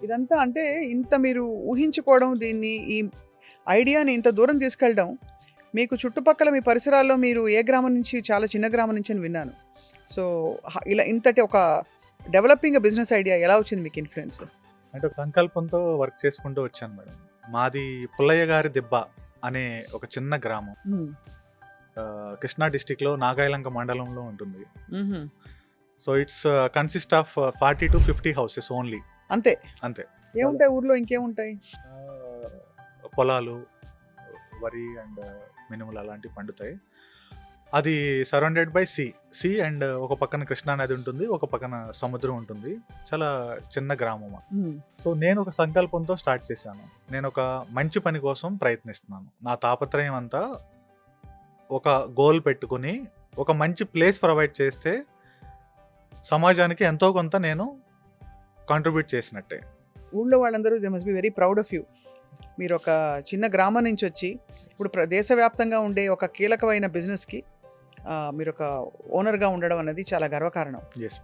ఇదంతా అంటే ఇంత మీరు ఊహించుకోవడం, దీన్ని ఈ ఐడియాని ఇంత దూరం తీసుకెళ్ళడం, మీకు చుట్టుపక్కల మీ పరిసరాల్లో మీరు ఏ గ్రామం నుంచి, చాలా చిన్న గ్రామం నుంచి అని విన్నాను. సో, ఇలా ఇంతటి ఒక డెవలపింగ్ బిజినెస్ ఐడియా ఎలా వచ్చింది మీకు ఇన్‌ఫ్లుయెన్స్? అంటే ఒక సంకల్పంతో వర్క్ చేసుకుంటూ వచ్చాను మేడం. మాది పుల్లయ్య గారి దిబ్బ అనే ఒక చిన్న గ్రామం. హ్మ్. కృష్ణా డిస్ట్రిక్ట్‌లో నాగాయలంక మండలంలో ఉంటుంది. హుహు. So, it's consist of 40-50 houses only. అంతే. అంతే. ఏముంటాయి ఊర్లో ఇంకేముంటాయి? పొలాలు, వరి అండ్ మినుములు అలాంటివి పండుతాయి. అది సరౌండెడ్ బై సీ అండ్ ఒక పక్కన కృష్ణా నది ఉంటుంది, ఒక పక్కన సముద్రం ఉంటుంది. చాలా చిన్న గ్రామం. హ్మ్. సో నేను ఒక సంకల్పంతో స్టార్ట్ చేశాను. నేను ఒక మంచి పని కోసం ప్రయత్నిస్తున్నాను. నా తాపత్రయం అంతా ఒక గోల్ పెట్టుకుని ఒక మంచి ప్లేస్ ప్రొవైడ్ చేస్తే సమాజానికి ఎంతో కొంత నేను కాంట్రిబ్యూట్ చేసినట్టే. ఊళ్ళో వాళ్ళందరూ they must be very proud of you. మీరు ఒక చిన్న గ్రామం నుంచి వచ్చి ఇప్పుడు దేశవ్యాప్తంగా ఉండే ఒక కీలకమైన బిజినెస్‌కి మీరు ఒక ఓనర్‌గా ఉండడం అనేది చాలా గర్వకారణం. ఎస్.